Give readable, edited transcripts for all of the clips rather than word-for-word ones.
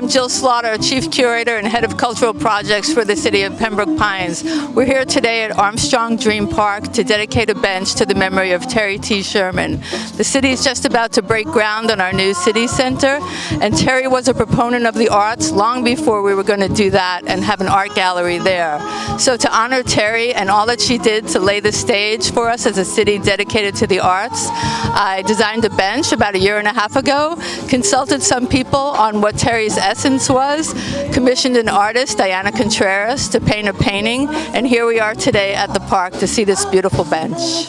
I'm Jill Slaughter, Chief Curator and Head of Cultural Projects for the City of Pembroke Pines. We're here today at Armstrong Dream Park to dedicate a bench to the memory of Terry T. Sherman. The city is just about to break ground on our new city center, and Terry was a proponent of the arts long before we were going to do that and have an art gallery there. So to honor Terry and all that she did to lay the stage for us as a city dedicated to the arts, I designed a bench about a year and a half ago, consulted some people on what Terry's essence was, commissioned an artist, Diana Contreras, to paint a painting, and here we are today at the park to see this beautiful bench.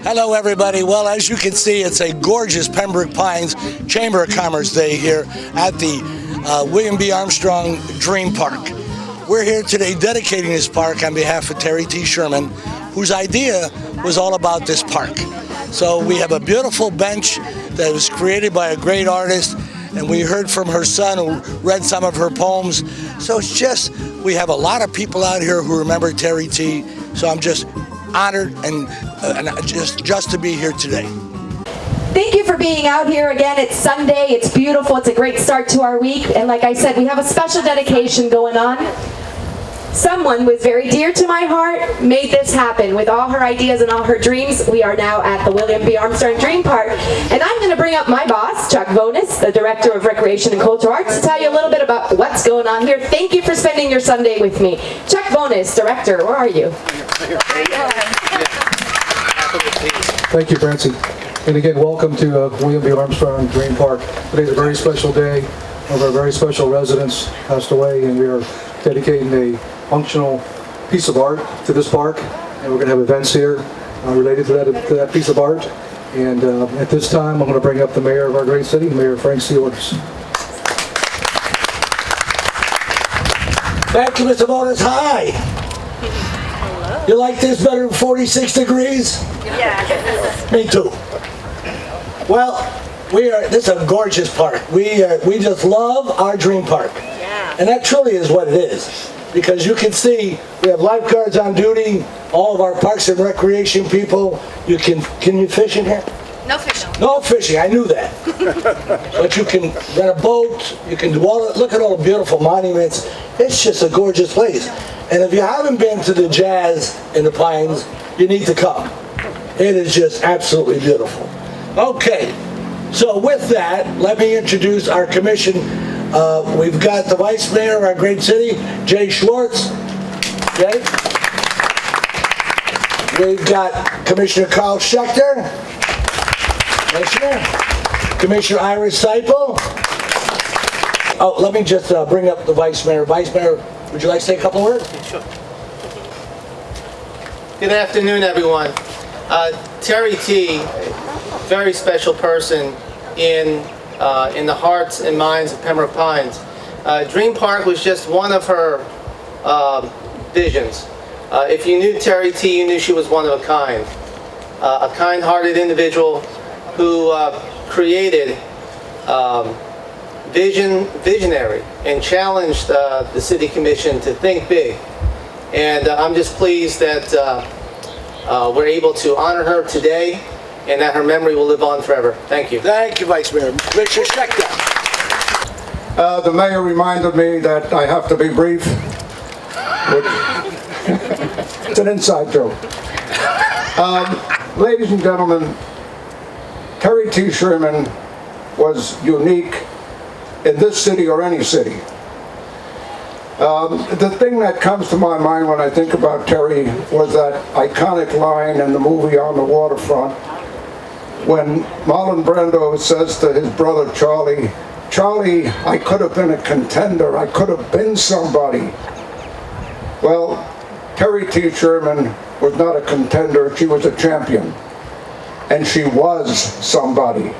Hello everybody. Well, as you can see, it's a gorgeous Pembroke Pines Chamber of Commerce Day here at the William B. Armstrong Dream Park. We're here today dedicating this park on behalf of Terry T. Sherman, whose idea was all about this park. So we have a beautiful bench that was created by a great artist, and we heard from her son who read some of her poems. So it's just, we have a lot of people out here who remember Terry T. So I'm just honored and just to be here today. Thank you for being out here again. It's Sunday, it's beautiful, it's a great start to our week, and like I said, we have a special dedication going on. Someone was very dear to my heart, made this happen. With all her ideas and all her dreams, we are now at the William B. Armstrong Dream Park, and I'm going to bring up my boss, Chuck Vonis, the Director of Recreation and Cultural Arts, to tell you a little bit about what's going on here. Thank you for spending your Sunday with me. Chuck Vonis, Director, where are you? Thank you, Francie. And again, welcome to William B. Armstrong Dream Park. Today's a very special day. One of our very special residents passed away, and we are dedicating a functional piece of art to this park. And we're going to have events here related to that piece of art. And at this time, I'm going to bring up the mayor of our great city, Mayor Frank C. Orders. Thank you, Mr. Vonis. Hi. Hello. You like this better than 46 degrees? Yeah. Me too. Well, this is a gorgeous park. We just love our dream park. Yeah. And that truly is what it is. Because you can see we have lifeguards on duty, all of our parks and recreation people. Can you fish in here? No fishing. No fishing, I knew that. But you can rent a boat, you can do all that. Look at all the beautiful monuments. It's just a gorgeous place. And if you haven't been to the Jazz in the Pines, you need to come. It is just absolutely beautiful. Okay, so with that, let me introduce our commission. We've got the Vice Mayor of our great city, Jay Schwartz. Jay. We've got Commissioner Carl Schechter. Commissioner. Commissioner Iris Seipel. Oh, let me just bring up the Vice Mayor. Vice Mayor, would you like to say a couple words? Sure. Good afternoon, everyone. Terry T., very special person in the hearts and minds of Pembroke Pines. Dream Park was just one of her visions. If you knew Terry T., you knew she was one of a kind-hearted individual who created visionary and challenged the City Commission to think big. And I'm just pleased that we're able to honor her today, and that her memory will live on forever. Thank you. Thank you, Vice Mayor. Commissioner Schechter. The mayor reminded me that I have to be brief. It's an inside joke. Ladies and gentlemen, Terry T. Sherman was unique in this city or any city. The thing that comes to my mind when I think about Terry was that iconic line in the movie On the Waterfront when Marlon Brando says to his brother Charlie, "Charlie, I could have been a contender, I could have been somebody." Well, Terry T. Sherman was not a contender, she was a champion. And she was somebody.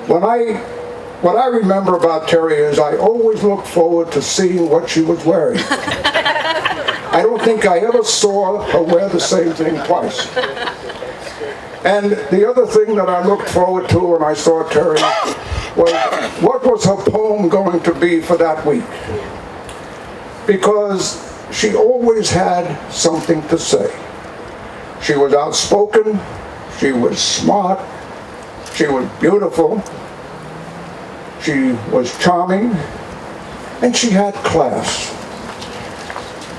What I remember about Terry is I always looked forward to seeing what she was wearing. I don't think I ever saw her wear the same thing twice. And the other thing that I looked forward to when I saw Terry was what was her poem going to be for that week? Because she always had something to say. She was outspoken, she was smart, she was beautiful, She was charming, and she had class.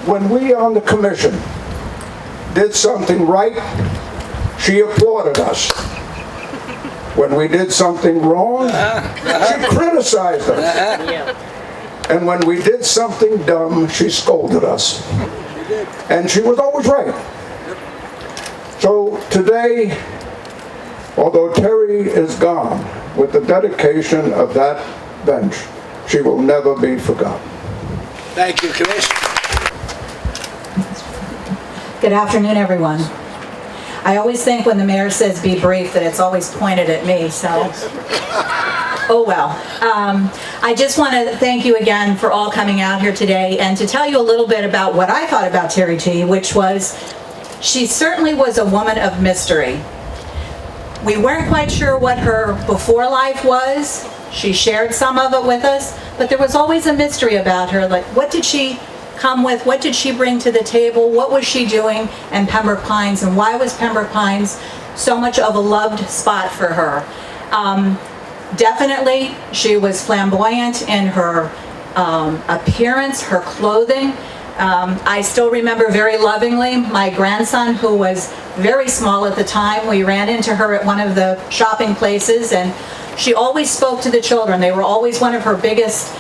When we on the commission did something right, she applauded us. When we did something wrong, she criticized us. And when we did something dumb, she scolded us. And she was always right. So today, although Terry is gone, with the dedication of that bench, she will never be forgotten. Thank you, Commissioner. Good afternoon, everyone. I always think when the mayor says be brief that it's always pointed at me, so oh well. I just want to thank you again for all coming out here today and to tell you a little bit about what I thought about Terry T., which was she certainly was a woman of mystery. We weren't quite sure what her before life was. She shared some of it with us, but there was always a mystery about her. Like, what did she come with? What did she bring to the table? What was she doing in Pembroke Pines, and why was Pembroke Pines so much of a loved spot for her? Definitely, she was flamboyant in her appearance, her clothing. I still remember very lovingly my grandson, who was very small at the time. We ran into her at one of the shopping places, and she always spoke to the children. They were always one of her biggest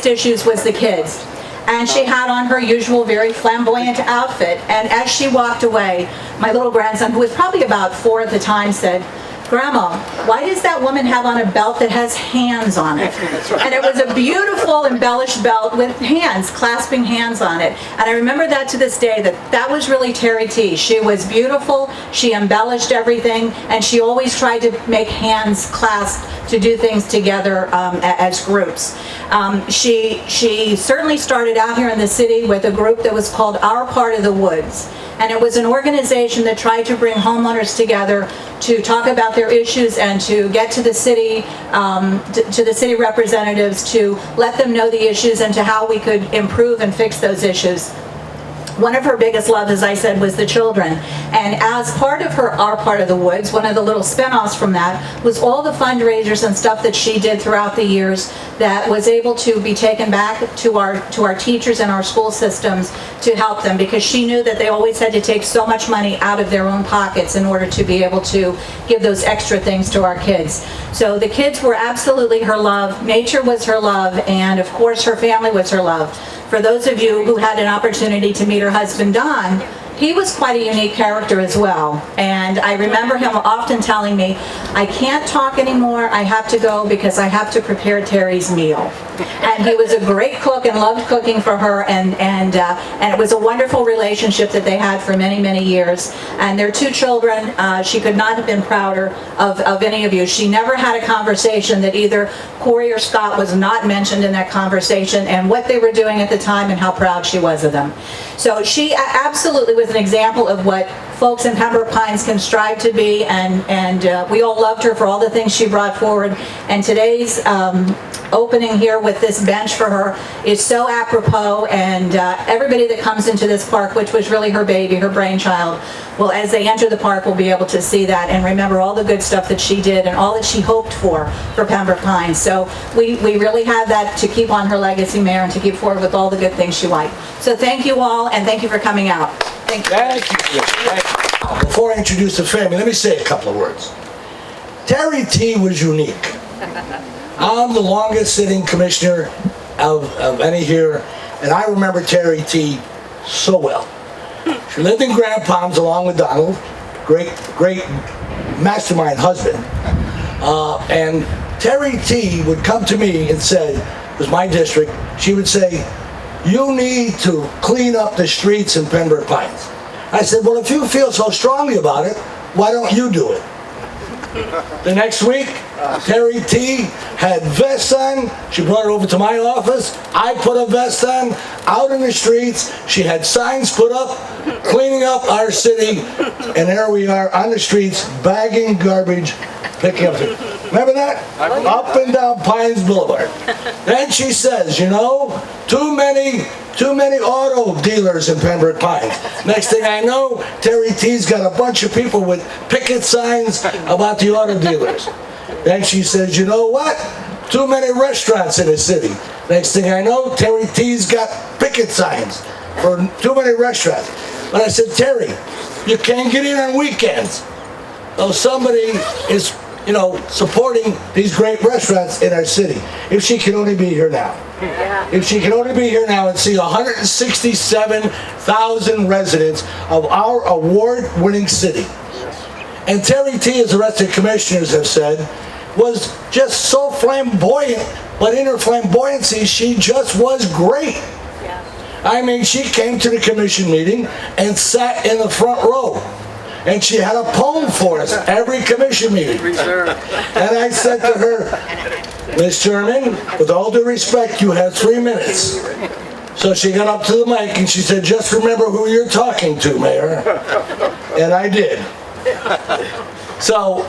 issues was the kids. And she had on her usual very flamboyant outfit. And as she walked away, my little grandson, who was probably about 4 at the time, said, "Grandma, why does that woman have on a belt that has hands on it?" And it was a beautiful embellished belt with hands, clasping hands on it. And I remember that to this day, that was really Terry T. She was beautiful, she embellished everything, and she always tried to make hands clasped to do things together as groups. She certainly started out here in the city with a group that was called Our Part of the Woods. And it was an organization that tried to bring homeowners together to talk about their issues and to get to the city representatives to let them know the issues and to how we could improve and fix those issues. One of her biggest loves, as I said, was the children. And as part of Our Part of the Woods, one of the little spinoffs from that was all the fundraisers and stuff that she did throughout the years that was able to be taken back to our teachers and our school systems to help them, because she knew that they always had to take so much money out of their own pockets in order to be able to give those extra things to our kids. So the kids were absolutely her love, nature was her love, and of course her family was her love. For those of you who had an opportunity to meet her husband, Don, he was quite a unique character as well. And I remember him often telling me, "I can't talk anymore, I have to go because I have to prepare Terry's meal." And he was a great cook and loved cooking for her, and it was a wonderful relationship that they had for many, many years. And their 2 children, she could not have been prouder of any of you. She never had a conversation that either Corey or Scott was not mentioned in that conversation, and what they were doing at the time and how proud she was of them. So she absolutely was an example of what folks in Pembroke Pines can strive to be, and we all loved her for all the things she brought forward. And today's opening here with this bench for her is so apropos, and everybody that comes into this park, which was really her baby, her brainchild, well, as they enter the park, will be able to see that and remember all the good stuff that she did and all that she hoped for Pembroke Pines. So we really have that to keep on her legacy, Mayor, and to keep forward with all the good things she liked. So thank you all, and thank you for coming out. Thank you. Thank you. Thank you. Before I introduce the family, let me say a couple of words. Terry T. was unique. I'm the longest sitting commissioner of any here, and I remember Terry T. so well. She lived in Grand Palms along with Donald, great mastermind husband. And Terry T. would come to me and say, it was my district, she would say, "You need to clean up the streets in Pembroke Pines." I said, "Well, if you feel so strongly about it, why don't you do it?" The next week, Terry T. had vests on. She brought it over to my office. I put a vest on, out in the streets. She had signs put up, cleaning up our city. And there we are on the streets, bagging garbage, picking up. Remember that? Up and down Pines Boulevard. Then she says, "You know, too many auto dealers in Pembroke Pines." Next thing I know, Terry T's got a bunch of people with picket signs about the auto dealers. Then she says, "You know what? too many restaurants in the city. Next thing I know, Terry T's got picket signs for too many restaurants. But I said, Terry, you can't get in on weekends. So somebody is, supporting these great restaurants in our city. If she can only be here now. If she can only be here now and see 167,000 residents of our award-winning city. And Terry T, as the rest of the commissioners have said, was just so flamboyant, but in her flamboyancy, she just was great. I mean, she came to the commission meeting and sat in the front row. And she had a poem for us every commission meeting. And I said to her, Ms. Sherman, with all due respect, you have 3 minutes. So she got up to the mic and she said, just remember who you're talking to, Mayor. And I did. So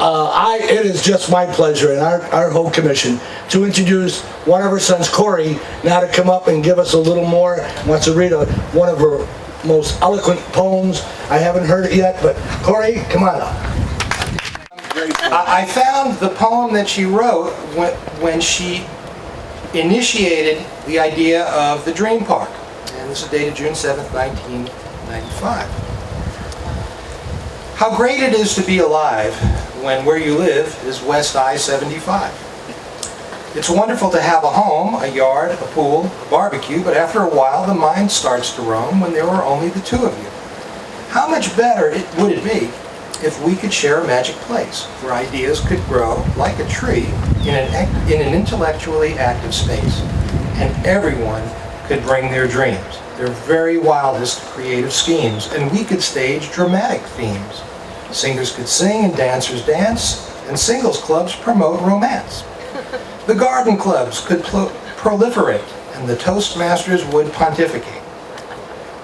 it is just my pleasure and our whole commission to introduce one of her sons, Corey, now to come up and give us a little more. Wants to read one of her most eloquent poems. I haven't heard it yet, but Corey, come on up. I found the poem that she wrote when she initiated the idea of the Dream Park. And this is dated June 7th, 1995. How great it is to be alive when where you live is West I-75. It's wonderful to have a home, a yard, a pool, a barbecue, but after a while the mind starts to roam when there are only the two of you. How much better would it be if we could share a magic place where ideas could grow like a tree in an intellectually active space, and everyone could bring their dreams, their very wildest creative schemes, and we could stage dramatic themes. Singers could sing and dancers dance, and singles clubs promote romance. The garden clubs could proliferate, and the Toastmasters would pontificate.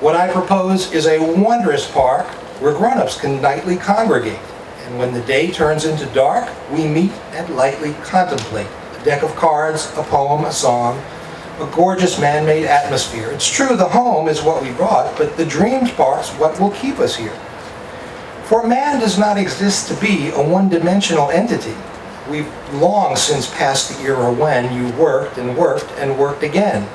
What I propose is a wondrous park where grown-ups can nightly congregate, and when the day turns into dark, we meet and lightly contemplate a deck of cards, a poem, a song, a gorgeous man-made atmosphere. It's true, the home is what we brought, but the Dreams Park's what will keep us here. For man does not exist to be a one-dimensional entity. We've long since passed the era when you worked and worked and worked again.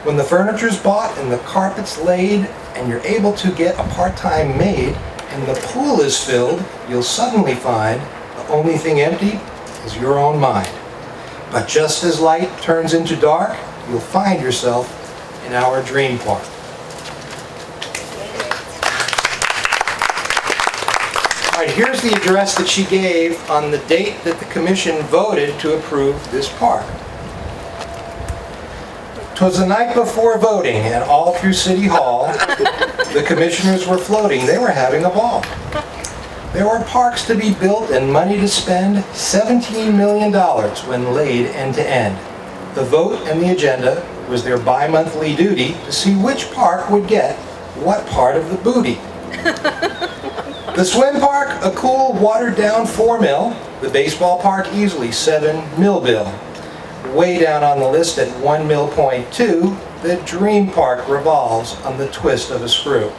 When the furniture's bought and the carpet's laid and you're able to get a part-time maid and the pool is filled, you'll suddenly find the only thing empty is your own mind. But just as light turns into dark, you'll find yourself in our dream park. All right, here's the address that she gave on the date that the commission voted to approve this park. 'Twas the night before voting, and all through City Hall, the commissioners were floating. They were having a ball. There were parks to be built and money to spend, $17 million when laid end to end. The vote and the agenda was their bi-monthly duty to see which park would get what part of the booty. The swim park, a cool, watered-down $4 million. The baseball park, easily $7 million bill. Way down on the list at $1.2 million, the Dream Park revolves on the twist of a screw.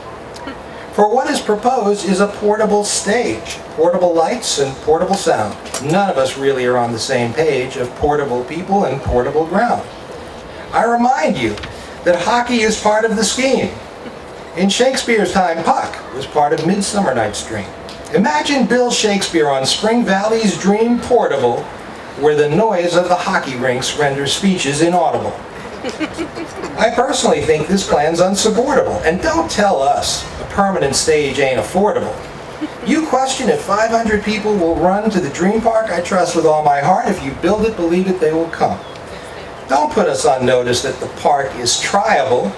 For what is proposed is a portable stage, portable lights and portable sound. None of us really are on the same page of portable people and portable ground. I remind you that hockey is part of the scheme. In Shakespeare's time, Puck was part of Midsummer Night's Dream. Imagine Bill Shakespeare on Spring Valley's Dream Portable, where the noise of the hockey rinks renders speeches inaudible. I personally think this plan's unsupportable, and don't tell us a permanent stage ain't affordable. You question if 500 people will run to the Dream Park? I trust with all my heart, if you build it, believe it, they will come. Don't put us on notice that the park is triable.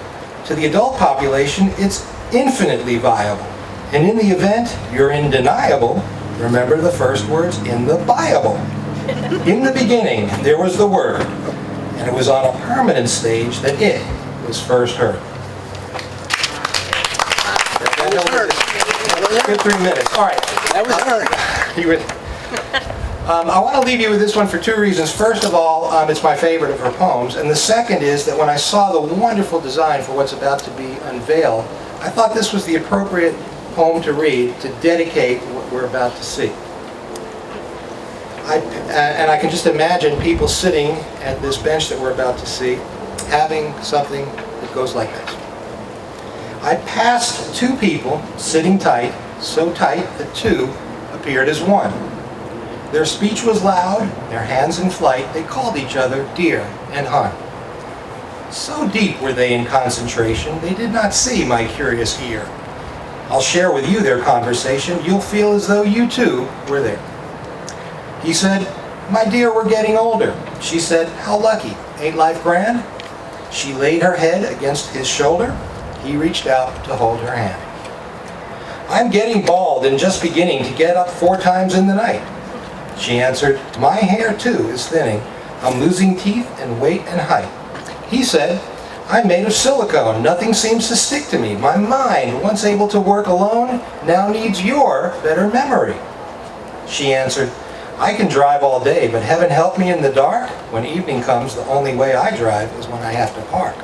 To the adult population, it's infinitely viable. And in the event you're undeniable, remember the first words in the Bible. In the beginning, there was the Word, and it was on a permanent stage that it was first heard. Good 3 minutes. All right. That was hard. I want to leave you with this one for two reasons. First of all, it's my favorite of her poems, and the second is that when I saw the wonderful design for what's about to be unveiled, I thought this was the appropriate poem to read to dedicate what we're about to see. And I can just imagine people sitting at this bench that we're about to see, having something that goes like this. I passed two people sitting tight, so tight that two appeared as one. Their speech was loud, their hands in flight, they called each other dear and hon. So deep were they in concentration, they did not see my curious ear. I'll share with you their conversation, you'll feel as though you too were there. He said, my dear, we're getting older. She said, how lucky, ain't life grand? She laid her head against his shoulder. He reached out to hold her hand. I'm getting bald and just beginning to get up 4 times in the night. She answered, my hair too is thinning. I'm losing teeth and weight and height. He said, I'm made of silicone. Nothing seems to stick to me. My mind, once able to work alone, now needs your better memory. She answered, I can drive all day, but heaven help me in the dark. When evening comes, the only way I drive is when I have to park.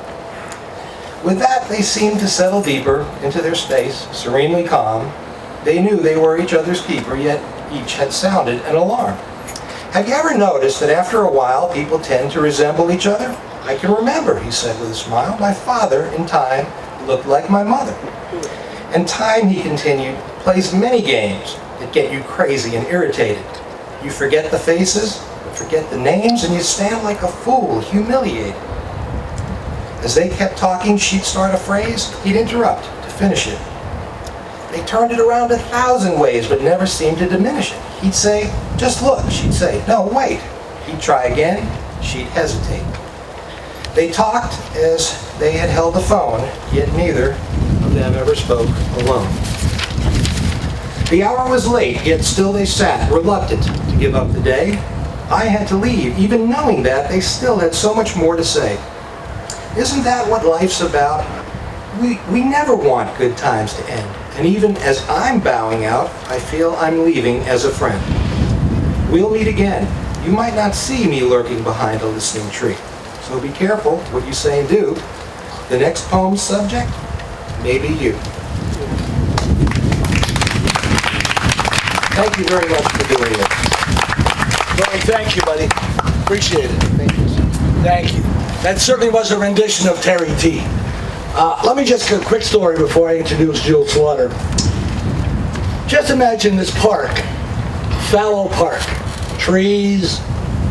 With that, they seemed to settle deeper into their space, serenely calm. They knew they were each other's keeper, yet each had sounded an alarm. Have you ever noticed that after a while, people tend to resemble each other? I can remember, he said with a smile, my father, in time, looked like my mother. And time, he continued, plays many games that get you crazy and irritated. You forget the faces, forget the names, and you stand like a fool, humiliated. As they kept talking, she'd start a phrase, he'd interrupt to finish it. They turned it around 1,000 ways, but never seemed to diminish it. He'd say, just look, she'd say, no, wait. He'd try again, she'd hesitate. They talked as they had held the phone, yet neither of them ever spoke alone. The hour was late, yet still they sat, reluctant to give up the day. I had to leave, even knowing that they still had so much more to say. Isn't that what life's about? We never want good times to end. And even as I'm bowing out, I feel I'm leaving as a friend. We'll meet again. You might not see me lurking behind a listening tree. So be careful what you say and do. The next poem's subject may be you. Thank you very much for doing this. Well, thank you, buddy. Appreciate it. Thank you, sir. Thank you. That certainly was a rendition of Terry T. Let me just give a quick story before I introduce Jill Slaughter. Just imagine this park, fallow park, trees,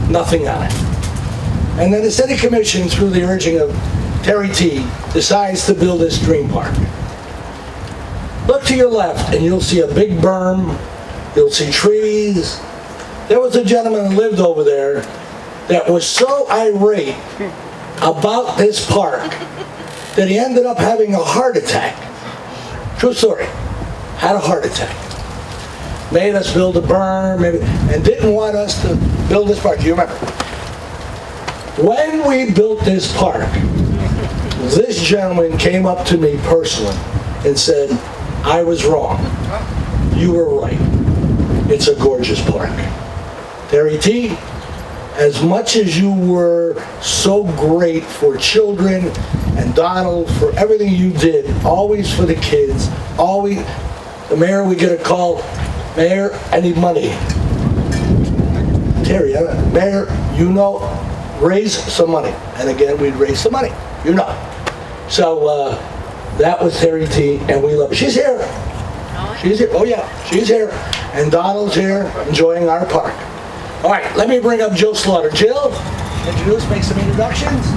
nothing on it. And then the city commission, through the urging of Terry T., decides to build this dream park. Look to your left and you'll see a big berm, you'll see trees. There was a gentleman who lived over there that was so irate about this park that he ended up having a heart attack. True story. Had a heart attack. Made us build a berm and didn't want us to build this park. Do you remember? When we built this park, this gentleman came up to me personally and said, I was wrong. You were right. It's a gorgeous park. Terry T., as much as you were so great for children, and Donald, for everything you did, always for the kids, always, the mayor would get a call, Mayor, I need money. Terry, Mayor, you know, raise some money. And again, we'd raise some money, you know. So that was Terry T., and we love her. She's here. She's here. Oh yeah, she's here. And Donald's here, enjoying our park. All right, let me bring up Jill Slaughter. Jill, introduce, make some introductions.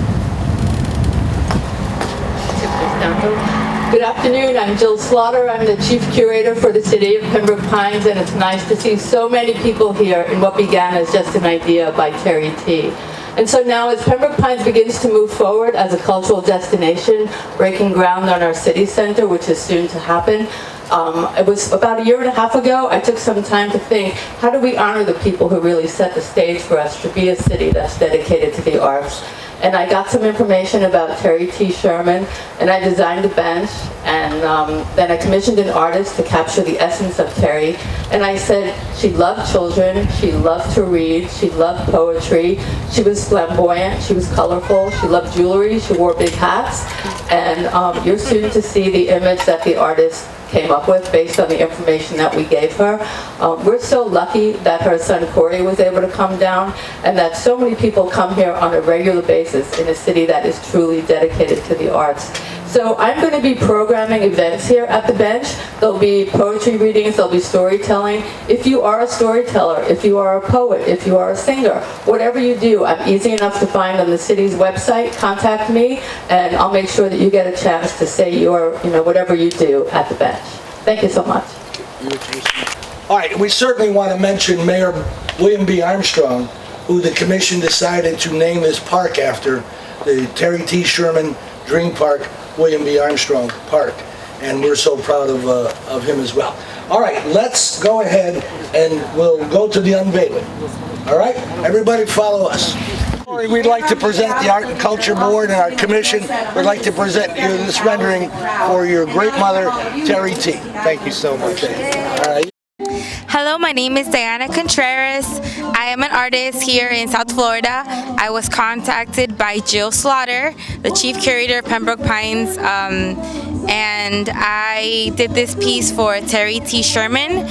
Good afternoon, I'm Jill Slaughter. I'm the Chief Curator for the City of Pembroke Pines, and it's nice to see so many people here in what began as just an idea by Terry T. And so now as Pembroke Pines begins to move forward as a cultural destination, breaking ground on our city center, which is soon to happen, it was about 1.5 years ago, I took some time to think, how do we honor the people who really set the stage for us to be a city that's dedicated to the arts? And I got some information about Terry T. Sherman, and I designed a bench, and then I commissioned an artist to capture the essence of Terry. And I said she loved children, she loved to read, she loved poetry, she was flamboyant, she was colorful, she loved jewelry, she wore big hats. And you're soon to see the image that the artist came up with based on the information that we gave her. We're so lucky that her son Corey was able to come down, and that so many people come here on a regular basis in a city that is truly dedicated to the arts. So I'm going to be programming events here at the bench. There'll be poetry readings, there'll be storytelling. If you are a storyteller, if you are a poet, if you are a singer, whatever you do, I'm easy enough to find on the city's website. Contact me, and I'll make sure that you get a chance to say your, whatever you do at the bench. Thank you so much. All right, we certainly want to mention Mayor William B. Armstrong, who the commission decided to name this park after, the Terry T. Sherman Dream Park, William B. Armstrong Park, and we're so proud of him as well. All right, let's go ahead and we'll go to the unveiling. All right, everybody follow us. We'd like to present the Art and Culture Board and our commission. We'd like to present you this rendering for your great mother, Terry T. Thank you so much. All right. Hello, my name is Diana Contreras. I am an artist here in South Florida. I was contacted by Jill Slaughter, the chief curator of Pembroke Pines, and I did this piece for Terry T. Sherman.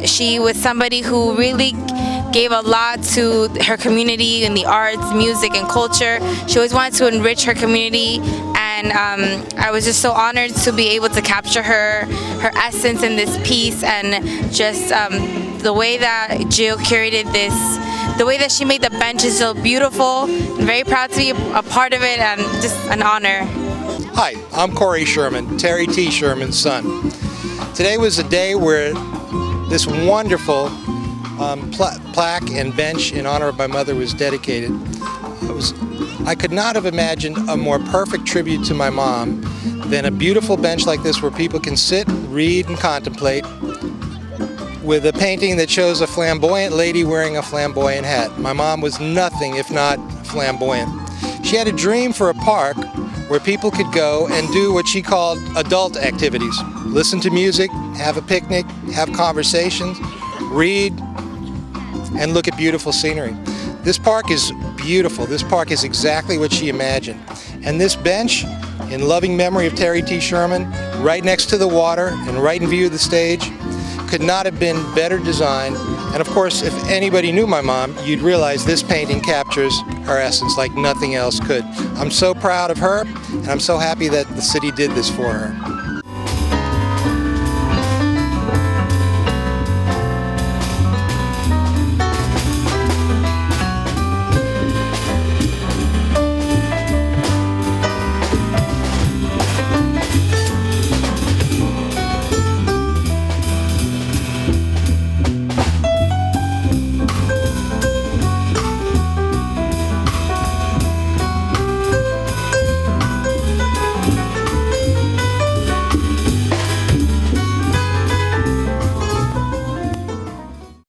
She was somebody who really gave a lot to her community in the arts, music, and culture. She always wanted to enrich her community, and I was just so honored to be able to capture her essence in this piece, and just the way that Jill curated this, the way that she made the benches so beautiful. I'm very proud to be a part of it, and just an honor. Hi, I'm Corey Sherman, Terry T. Sherman's son. Today was a day where this wonderful plaque and bench in honor of my mother was dedicated. I could not have imagined a more perfect tribute to my mom than a beautiful bench like this where people can sit, read, and contemplate, with a painting that shows a flamboyant lady wearing a flamboyant hat. My mom was nothing if not flamboyant. She had a dream for a park where people could go and do what she called adult activities. Listen to music, have a picnic, have conversations, read, and look at beautiful scenery. This park is beautiful. This park is exactly what she imagined. And this bench, in loving memory of Terry T. Sherman, right next to the water and right in view of the stage, could not have been better designed. And of course, if anybody knew my mom, you'd realize this painting captures her essence like nothing else could. I'm so proud of her, and I'm so happy that the city did this for her.